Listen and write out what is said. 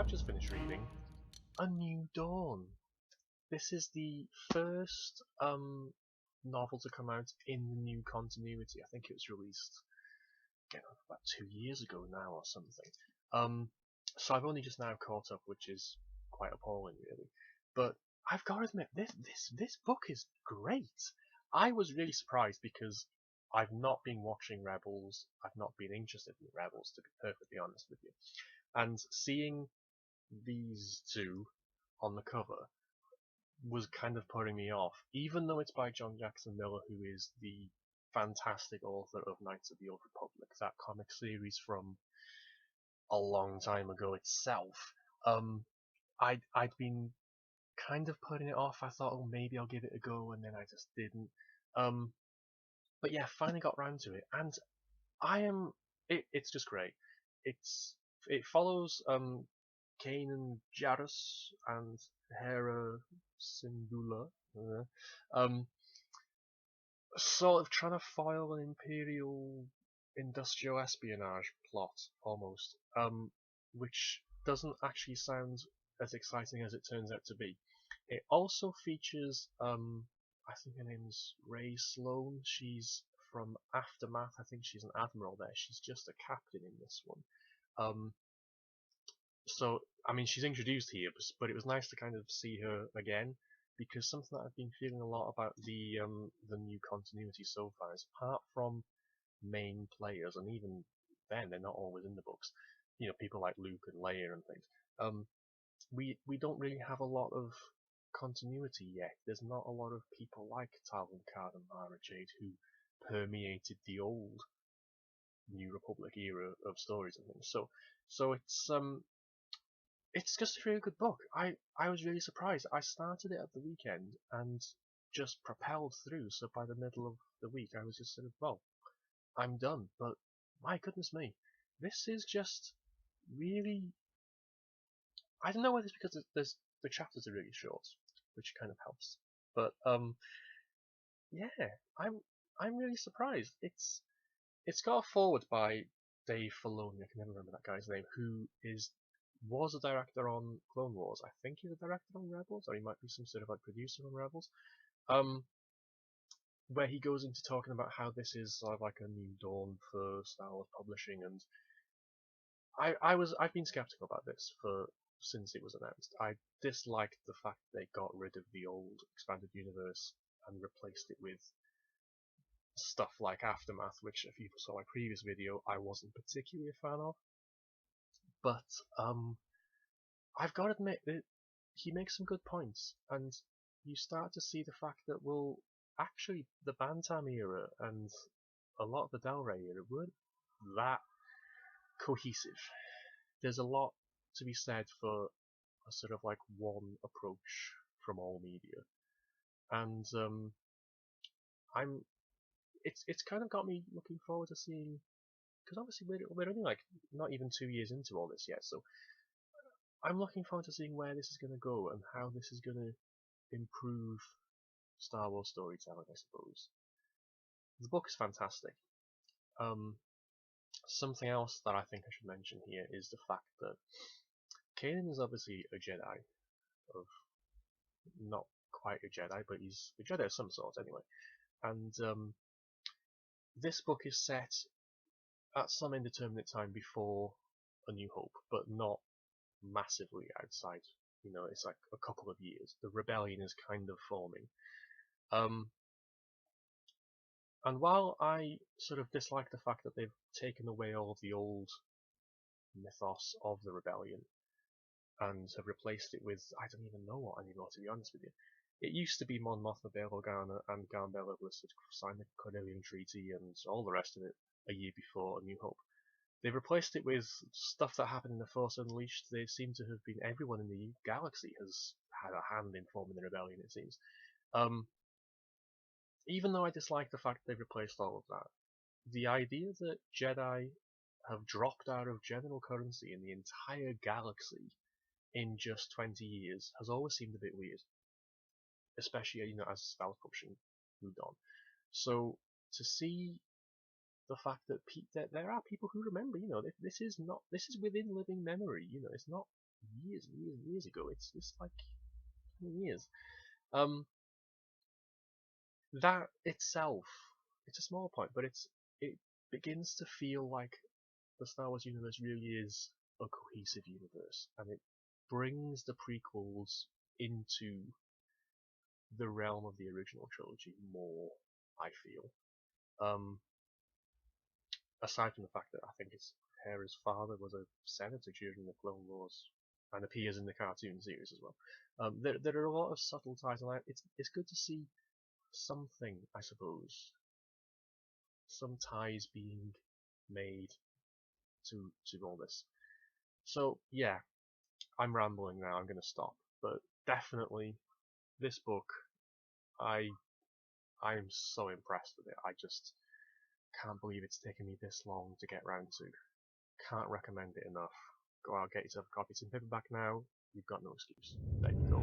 I've just finished reading A New Dawn. This is the first novel to come out in the new continuity. I think it was released about 2 years ago now or something. So I've only just now caught up, which is quite appalling, really. But I've got to admit, this book is great. I was really surprised because I've not been watching Rebels. I've not been interested in Rebels, to be perfectly honest with you. And seeing these two on the cover was kind of putting me off, even though it's by John Jackson Miller, who is the fantastic author of Knights of the Old Republic, that comic series from a long time ago itself. I'd been kind of putting it off. I thought, oh, maybe I'll give it a go, and then I just didn't. But yeah, finally got round to it, and it's just great. It follows Kanan Jarrus and Hera Syndulla, sort of trying to foil an imperial industrial espionage plot, almost, which doesn't actually sound as exciting as it turns out to be. It also features, I think her name's Ray Sloan. She's from Aftermath. I think she's an admiral there. She's just a captain in this one. So, I mean, she's introduced here, but it was nice to kind of see her again, because something that I've been feeling a lot about the new continuity so far is, apart from main players, and even then they're not always in the books, you know, people like Luke and Leia and things, we don't really have a lot of continuity yet. There's not a lot of people like Talon Karrde and Mara Jade who permeated the old New Republic era of stories and things. So it's just a really good book. I was really surprised. I started it at the weekend and just propelled through. So by the middle of the week, I was just sort of, well, I'm done. But my goodness me, this is just really. I don't know whether it's because the chapters are really short, which kind of helps. But yeah, I'm really surprised. It's got a forward by Dave Filoni. I can never remember that guy's name, who was a director on Clone Wars. I think he's a director on Rebels, or he might be some sort of like producer on Rebels. Where he goes into talking about how this is sort of like a new dawn for Star Wars publishing, and I've been skeptical about this since it was announced. I disliked the fact they got rid of the old expanded universe and replaced it with stuff like Aftermath, which if you saw my previous video, I wasn't particularly a fan of. But I've got to admit that he makes some good points, and you start to see the fact that, well, actually the Bantam era and a lot of the Del Rey era weren't that cohesive. There's a lot to be said for a sort of like one approach from all media, and it's kind of got me looking forward to seeing, because obviously we're only like not even 2 years into all this yet, so I'm looking forward to seeing where this is going to go and how this is going to improve Star Wars storytelling, I suppose. The book is fantastic. Something else that I think I should mention here is the fact that Kanan is obviously a Jedi, of not quite a Jedi, but he's a Jedi of some sort anyway. And this book is set at some indeterminate time before A New Hope, but not massively outside. You know, it's like a couple of years. The rebellion is kind of forming. And while I sort of dislike the fact that they've taken away all of the old mythos of the rebellion and have replaced it with, I don't even know what anymore, to be honest with you. It used to be Mon Mothma, Bail Organa, and Garm Bella Bliss had signed the Cornelian Treaty and all the rest of it a year before A New Hope. They've replaced it with stuff that happened in The Force Unleashed. They seem to have been, everyone in the galaxy has had a hand in forming the rebellion, it seems. Even though I dislike the fact they've replaced all of that, the idea that Jedi have dropped out of general currency in the entire galaxy in just 20 years has always seemed a bit weird. Especially, you know, as Star Wars publishing moved on. So, to see the fact that there are people who remember, you know, this is within living memory, you know, it's not years and years and years ago. It's like 20 years. Um, that itself, it's a small point, but it begins to feel like the Star Wars universe really is a cohesive universe, and it brings the prequels into the realm of the original trilogy more, I feel. Um, Aside from the fact that I think Hera's father was a senator during the Clone Wars and appears in the cartoon series as well. There are a lot of subtle ties, and it's good to see something, I suppose, some ties being made to all this. So yeah, I'm rambling now. I'm going to stop, but definitely this book, I I'm so impressed with it. I just can't believe it's taken me this long to get round to. Can't recommend it enough. Go out, get yourself a copy. It's in paperback now. You've got no excuse. There you go.